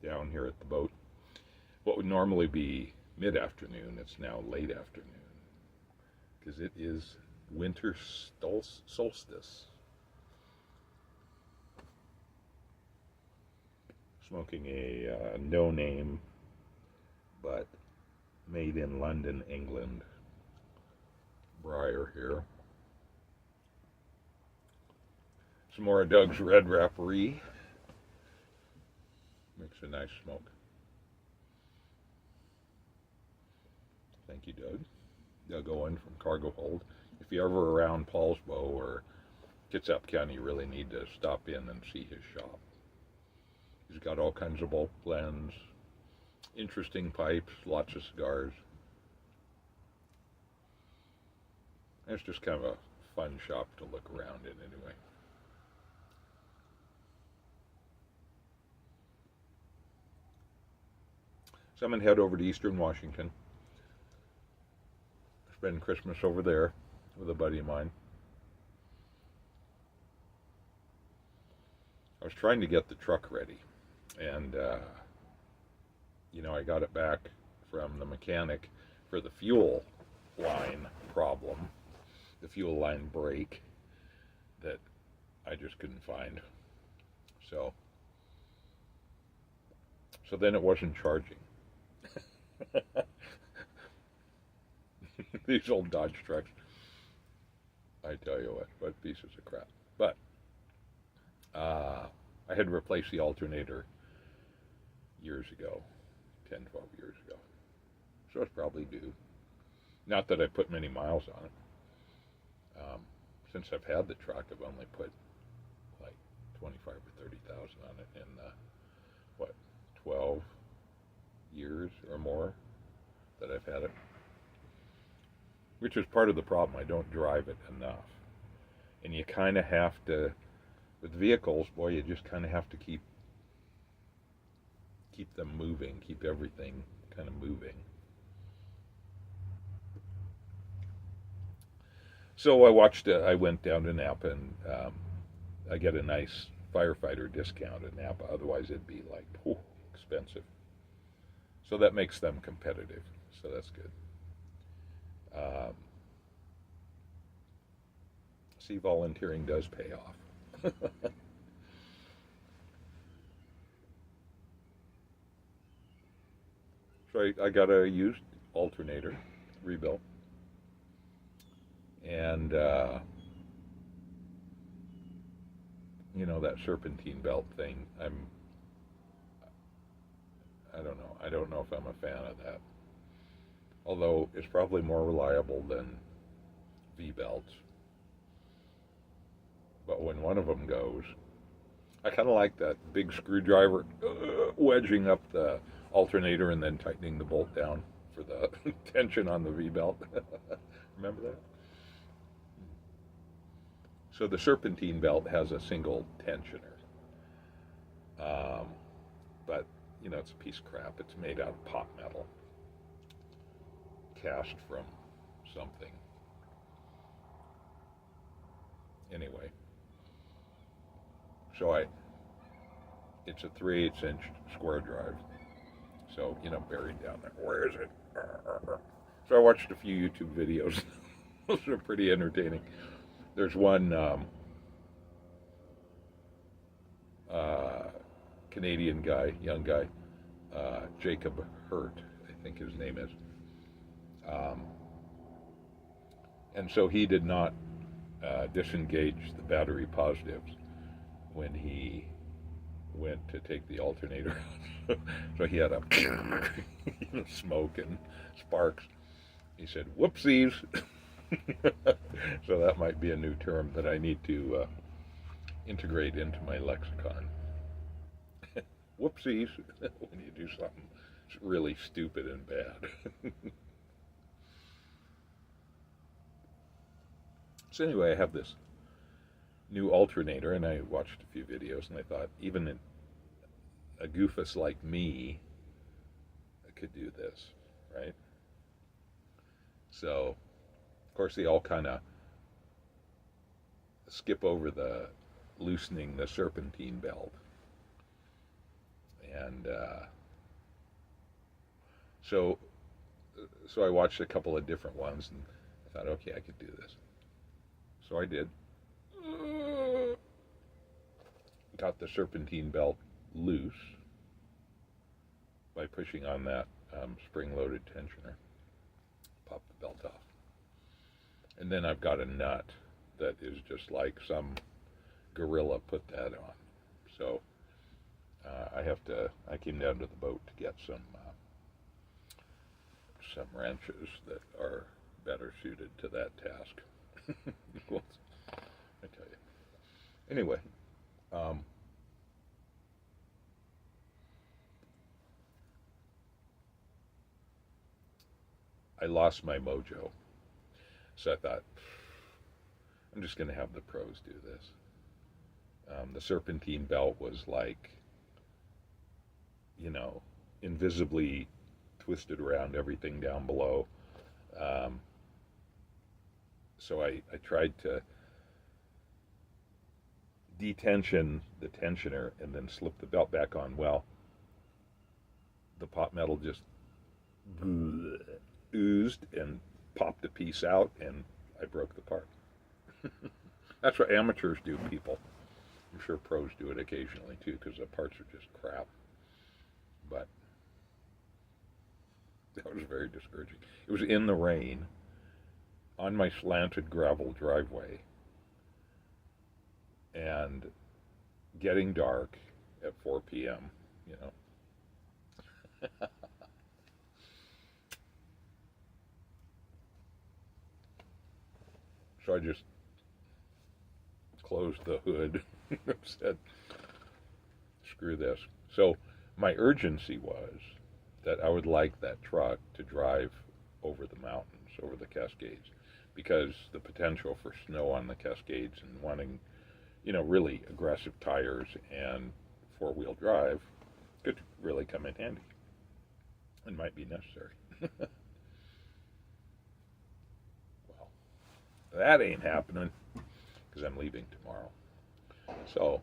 down here at the boat. What would normally be mid-afternoon, it's now late afternoon because it is winter solstice. Smoking a no-name but made in London, England briar here. Some more of Doug's Red Rapparee. Makes a nice smoke. Thank you, Doug. Doug Owen from CargoHold. If you're ever around Poulsbo or Kitsap County, you really need to stop in and see his shop. He's got all kinds of bulk blends, interesting pipes, lots of cigars. It's just kind of a fun shop to look around in anyway. So I'm going to head over to Eastern Washington. Spend Christmas over there with a buddy of mine. I was trying to get the truck ready, and I got it back from the mechanic for the fuel line problem, the fuel line break that I just couldn't find. So then it wasn't charging. These old Dodge trucks, I tell you what pieces of crap. But I had replaced the alternator years ago, 10, 12 years ago. So it's probably due. Not that I put many miles on it. Since I've had the truck, I've only put like 25 or 30,000 on it in 12 years or more that I've had it. Which is part of the problem. I don't drive it enough. And you kind of have to, with vehicles, boy, you just kind of have to keep them moving, keep everything kind of moving. So I went down to Napa, and I get a nice firefighter discount at Napa. Otherwise, it'd be like, expensive. So that makes them competitive. So that's good. See, volunteering does pay off. So I got a used alternator rebuilt, and that serpentine belt thing. I don't know if I'm a fan of that. Although it's probably more reliable than V-belts. But when one of them goes, I kind of like that big screwdriver wedging up the alternator and then tightening the bolt down for the tension on the V-belt. Remember that? So the serpentine belt has a single tensioner. But, it's a piece of crap. It's made out of pot metal. Cast from something. Anyway. So it's a 3/8 inch square drive. So, buried down there. Where is it? So I watched a few YouTube videos. Those are pretty entertaining. There's one Canadian guy, young guy, Jacob Hurt, I think his name is. And so he did not disengage the battery positives when he went to take the alternator out. So he had a smoke and sparks. He said, whoopsies. So that might be a new term that I need to integrate into my lexicon. Whoopsies, when you do something really stupid and bad. So anyway, I have this new alternator, and I watched a few videos, and I thought, even a goofus like me could do this, right? So, of course, they all kind of skip over the loosening the serpentine belt. And so so I watched a couple of different ones, and I thought, okay, I could do this. So I did. Got the serpentine belt loose by pushing on that spring-loaded tensioner. Pop the belt off. And then I've got a nut that is just like some gorilla put that on. So I came down to the boat to get some wrenches that are better suited to that task. Well, I tell you. Anyway, I lost my mojo. So I thought, I'm just going to have the pros do this. The serpentine belt was like, invisibly twisted around everything down below. So I tried to detension the tensioner and then slip the belt back on. Well, the pot metal just oozed and popped a piece out, and I broke the part. That's what amateurs do, people. I'm sure pros do it occasionally too, because the parts are just crap. But that was very discouraging. It was in the rain, on my slanted gravel driveway, and getting dark at 4 p.m., So I just closed the hood and said, screw this. So my urgency was that I would like that truck to drive over the mountains, over the Cascades, because the potential for snow on the Cascades and wanting, really aggressive tires and four-wheel drive could really come in handy and might be necessary. Well, that ain't happening because I'm leaving tomorrow. So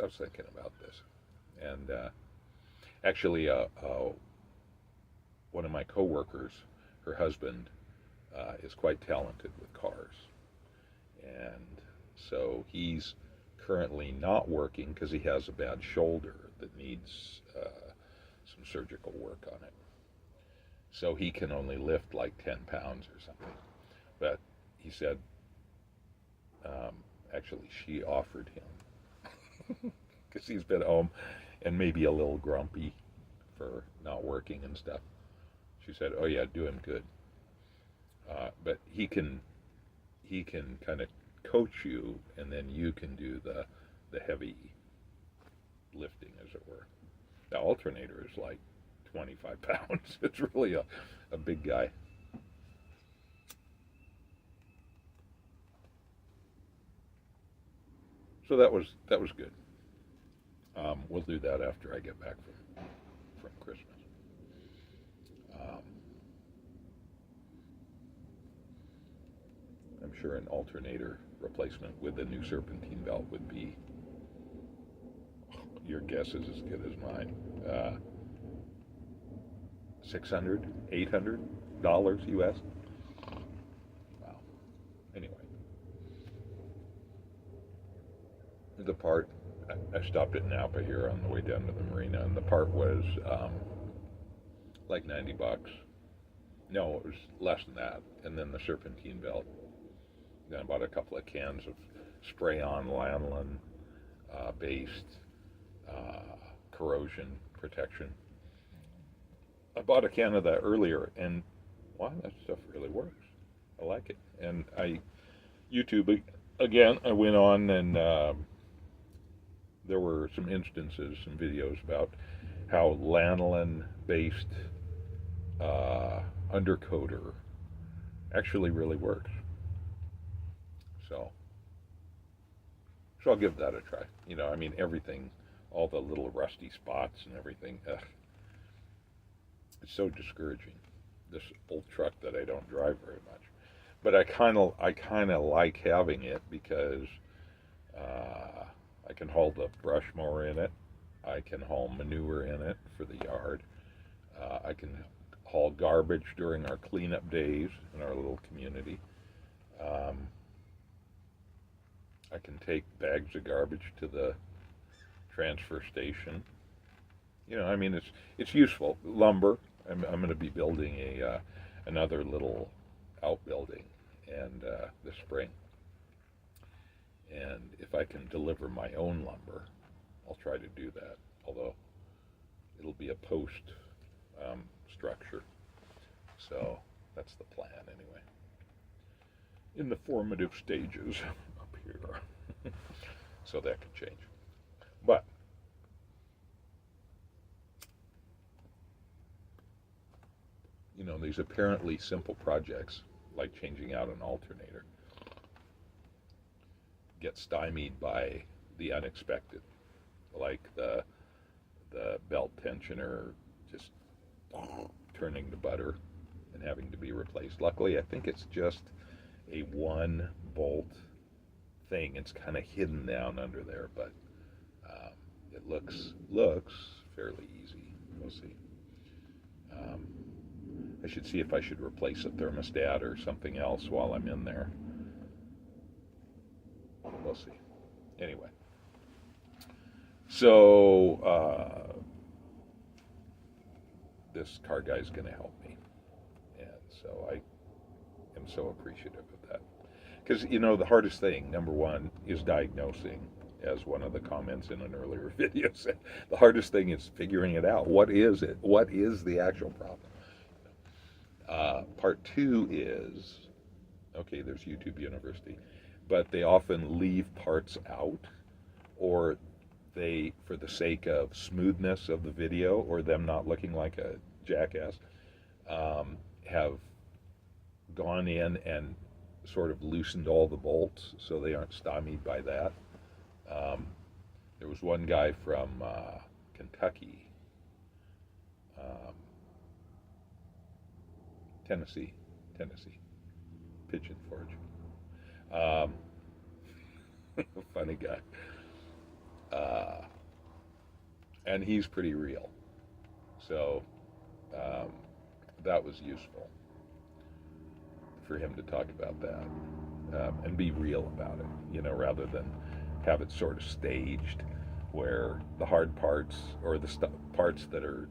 I was thinking about this, and actually, one of my coworkers, her husband, is quite talented with cars, and so he's currently not working because he has a bad shoulder that needs some surgical work on it. So he can only lift like 10 pounds or something. But he said, actually, she offered him, because he's been home and maybe a little grumpy for not working and stuff. She said, oh yeah, do him good. But he can kind of coach you, and then you can do the heavy lifting, as it were. The alternator is like 25 pounds. It's really a big guy. So that was good. We'll do that after I get back from Christmas. I'm sure an alternator replacement with a new serpentine belt would be, your guess is as good as mine. $600, $800 US. Wow. Anyway, the part, I stopped at Napa here on the way down to the marina, and the part was like $90. No, it was less than that. And then the serpentine belt. Then I bought a couple of cans of spray-on lanolin based corrosion protection. I bought a can of that earlier, and wow, that stuff really works. I like it. And YouTube again, I went on, and there were some instances, some videos about how lanolin-based undercoater actually really works. So I'll give that a try. Everything, all the little rusty spots and everything. It's so discouraging. This old truck that I don't drive very much. but I kind of like having it because I can haul the brush mower in it. I can haul manure in it for the yard. I can haul garbage during our cleanup days in our little community. Um, I can take bags of garbage to the transfer station. You know, I mean, it's useful. Lumber. I'm going to be building another little outbuilding and this spring. And if I can deliver my own lumber, I'll try to do that. Although it'll be a post structure. So that's the plan anyway. In the formative stages up here. So that could change. But you know, these apparently simple projects like changing out an alternator get stymied by the unexpected, like the belt tensioner just turning to butter and having to be replaced. Luckily, I think it's just a one bolt thing. It's kind of hidden down under there, but it looks fairly easy. We'll see. I should see if I should replace a thermostat or something else while I'm in there. We'll see. Anyway, so this car guy is going to help me, and so I am so appreciative of that. Because, you know, the hardest thing, number one, is diagnosing, as one of the comments in an earlier video said. The hardest thing is figuring it out. What is it? What is the actual problem? Part two is, okay, there's YouTube University, but they often leave parts out, or they, for the sake of smoothness of the video or them not looking like a jackass, have gone in and sort of loosened all the bolts so they aren't stymied by that. There was one guy from Kentucky, Tennessee, Pigeon Forge. Funny guy. And he's pretty real. So that was useful for him to talk about that and be real about it, you know, rather than have it sort of staged where the hard parts or the parts that are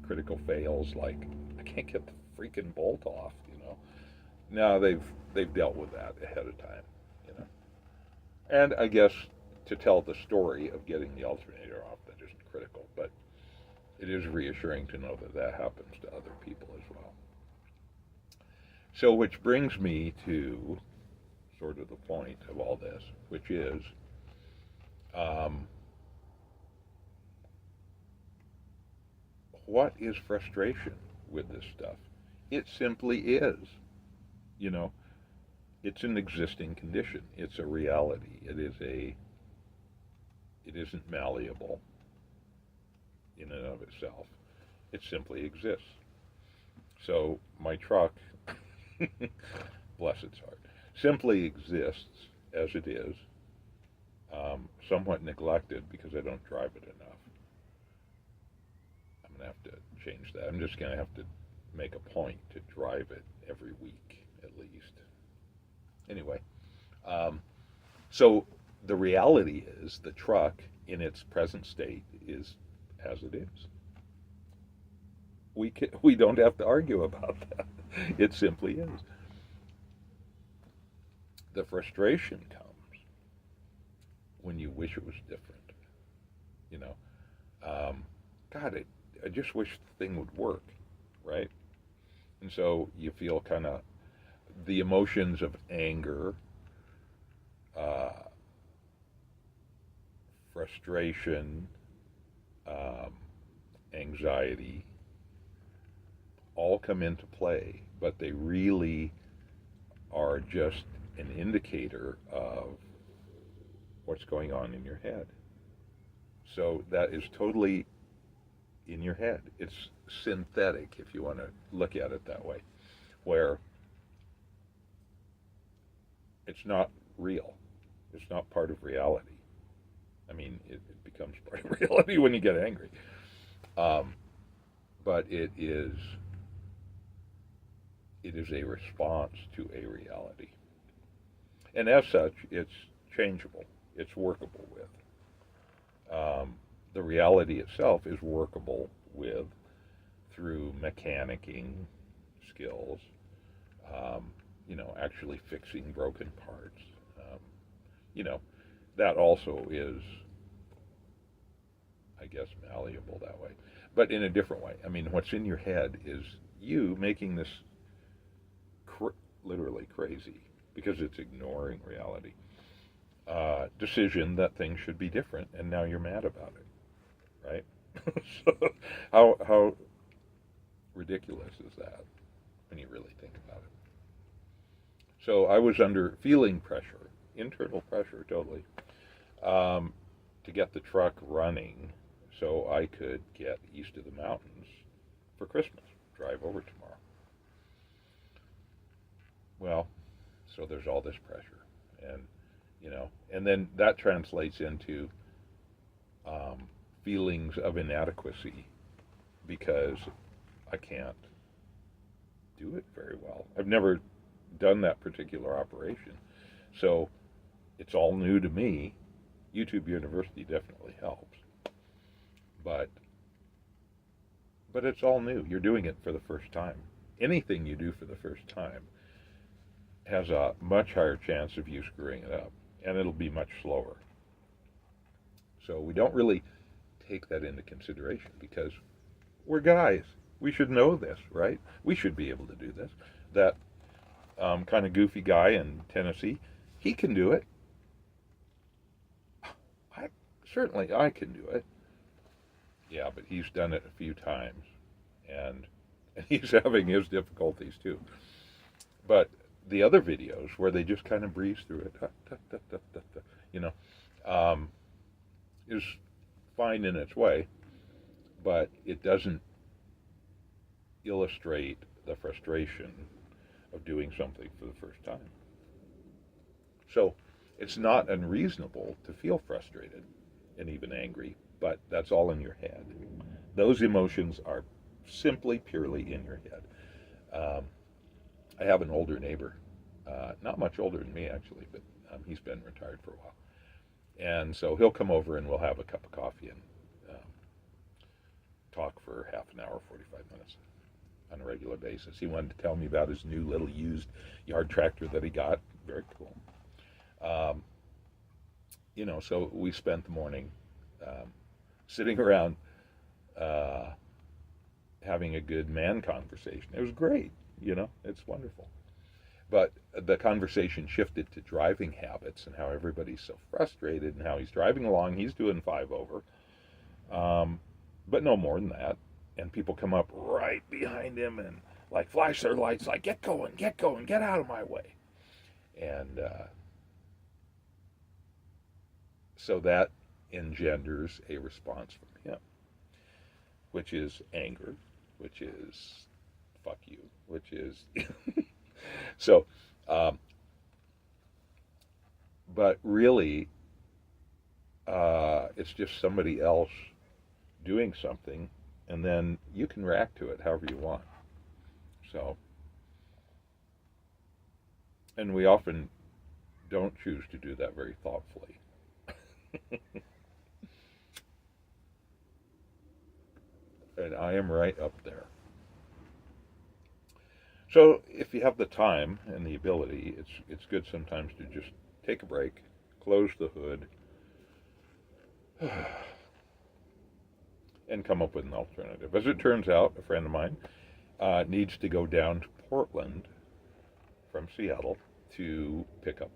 critical fails, like I can't get the freaking bolt off, you know. No, they've dealt with that ahead of time, you know. And I guess to tell the story of getting the alternator off, that isn't critical, but it is reassuring to know that that happens to other people as well. So, which brings me to sort of the point of all this, which is what is frustration with this stuff? It simply is, you know. It's an existing condition. It's a reality. It isn't malleable in and of itself. It simply exists. So my truck, bless its heart, simply exists as it is, somewhat neglected because I don't drive it enough. I'm going to have to change that. I'm just going to have to make a point to drive it every week at least. Anyway, so the reality is the truck in its present state is as it is. We don't have to argue about that. It simply is. The frustration comes when you wish it was different. You know, God, I just wish the thing would work, right? And so you feel kind of the emotions of anger, frustration, anxiety, all come into play, but they really are just an indicator of what's going on in your head. So that is totally in your head. It's synthetic, if you want to look at it that way, where it's not real. It's not part of reality. I mean, it becomes part of reality when you get angry. Um, but it is a response to a reality. And as such, it's changeable. It's workable with. The reality itself is workable with through mechanicking skills, actually fixing broken parts. Um, you know, that also is, I guess, malleable that way, but in a different way. I mean, what's in your head is you making this literally crazy, because it's ignoring reality, decision that things should be different, and now you're mad about it, right? So how ridiculous is that when you really think about it? So I was under feeling pressure, internal pressure, totally, to get the truck running so I could get east of the mountains for Christmas, drive over tomorrow. Well, so there's all this pressure, and and then that translates into feelings of inadequacy because I can't do it very well. I've never done that particular operation, so it's all new to me. YouTube University definitely helps, but it's all new. You're doing it for the first time. Anything you do for the first time has a much higher chance of you screwing it up, and it'll be much slower. So we don't really take that into consideration because we're guys. We should know this, right? We should be able to do this. That kind of goofy guy in Tennessee, he can do it. Certainly I can do it. Yeah, but he's done it a few times, and he's having his difficulties too. But the other videos where they just kind of breeze through it, is fine in its way, but it doesn't illustrate the frustration of doing something for the first time. So it's not unreasonable to feel frustrated and even angry, but that's all in your head. Those emotions are simply purely in your head. I have an older neighbor, not much older than me actually, but he's been retired for a while. And so he'll come over and we'll have a cup of coffee and talk for half an hour, 45 minutes on a regular basis. He wanted to tell me about his new little used yard tractor that he got. Very cool. So we spent the morning sitting around having a good man conversation. It was great, it's wonderful. But the conversation shifted to driving habits and how everybody's so frustrated and how he's driving along. He's doing 5 over, but no more than that. And people come up right behind him and like flash their lights, like, get going, get out of my way. And so that engenders a response from him, which is anger, which is fuck you, which is so but really it's just somebody else doing something, and then you can react to it however you want. So, and we often don't choose to do that very thoughtfully. And I am right up there. So if you have the time and the ability, it's good sometimes to just take a break, close the hood, and come up with an alternative. As it turns out, a friend of mine needs to go down to Portland from Seattle to pick up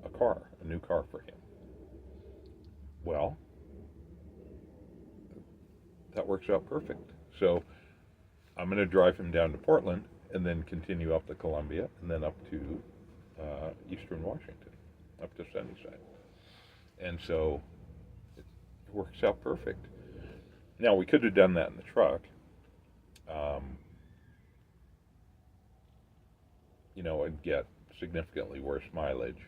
a new car for him. Well, that works out perfect. So I'm going to drive him down to Portland and then continue up the Columbia and then up to eastern Washington, up to Sunnyside. And so it works out perfect. Now, we could have done that in the truck. and get significantly worse mileage.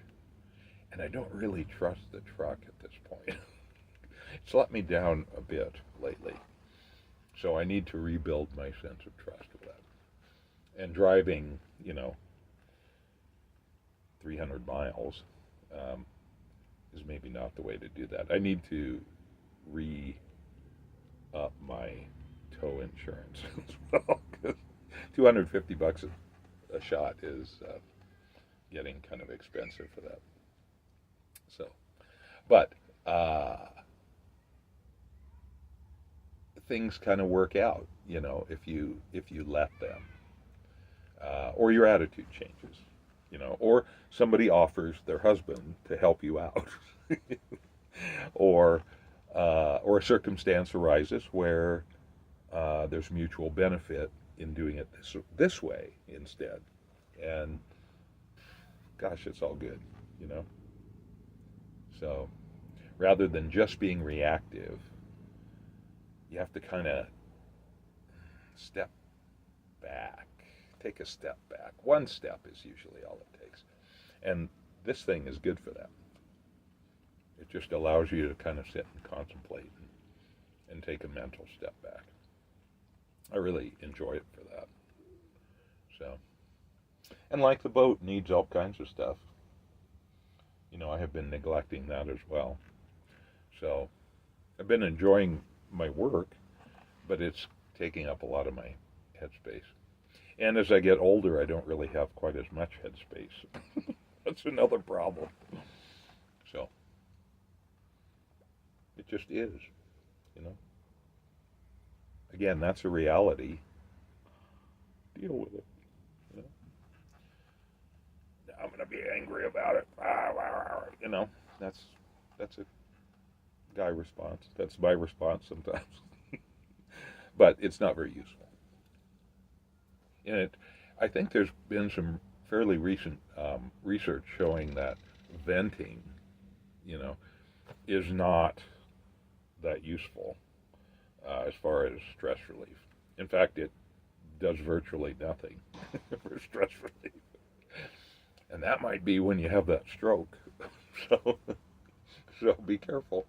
And I don't really trust the truck at this point. It's let me down a bit lately. So I need to rebuild my sense of trust with that. And driving, 300 miles is maybe not the way to do that. I need to re-up my tow insurance as well, because $250 a shot is getting kind of expensive for that. So, but things kind of work out, if you let them, or your attitude changes, or somebody offers their husband to help you out, or a circumstance arises where there's mutual benefit in doing it this way instead, and gosh, it's all good, So, rather than just being reactive, you have to kind of step back, take a step back. One step is usually all it takes. And this thing is good for that. It just allows you to kind of sit and contemplate and take a mental step back. I really enjoy it for that. So, and like the boat needs all kinds of stuff. I have been neglecting that as well. So I've been enjoying my work, but it's taking up a lot of my headspace. And as I get older, I don't really have quite as much headspace. That's another problem. So it just is, Again, that's a reality. Deal with it. I'm going to be angry about it. That's a guy response. That's my response sometimes. But it's not very useful. And I think there's been some fairly recent research showing that venting, is not that useful as far as stress relief. In fact, it does virtually nothing for stress relief. And that might be when you have that stroke. So be careful.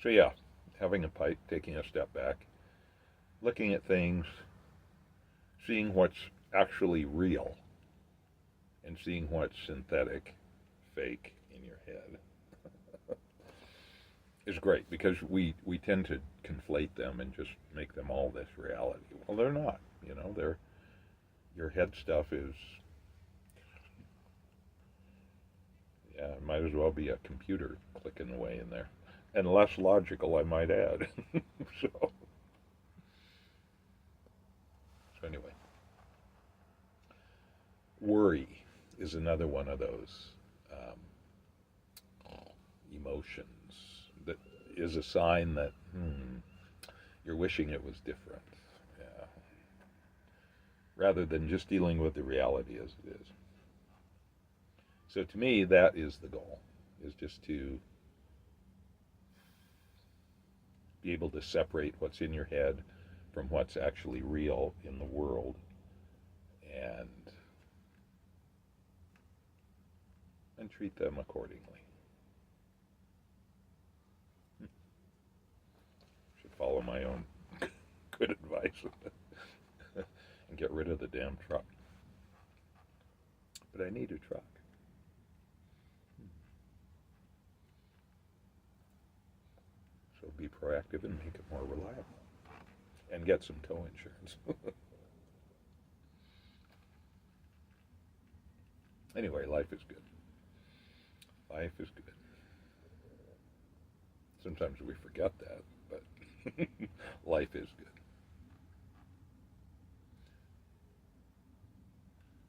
So yeah, having a pipe, taking a step back, looking at things, seeing what's actually real, and seeing what's synthetic, fake in your head. Is great, because we tend to conflate them and just make them all this reality. Well, they're not. Your head stuff is, it might as well be a computer clicking away in there, and less logical, I might add. So anyway, worry is another one of those emotions that is a sign that you're wishing it was different, rather than just dealing with the reality as it is. So to me, that is the goal, is just to be able to separate what's in your head from what's actually real in the world, and treat them accordingly. Should follow my own good advice and get rid of the damn truck. But I need a truck. So be proactive and make it more reliable. And get some tow insurance. Anyway, life is good. Life is good. Sometimes we forget that, but life is good.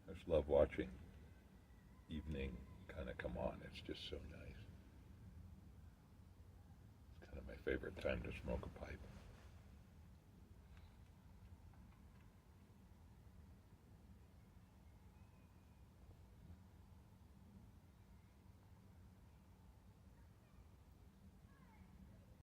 I just love watching evening kind of come on. It's just so nice. It's kind of my favorite time to smoke a pipe.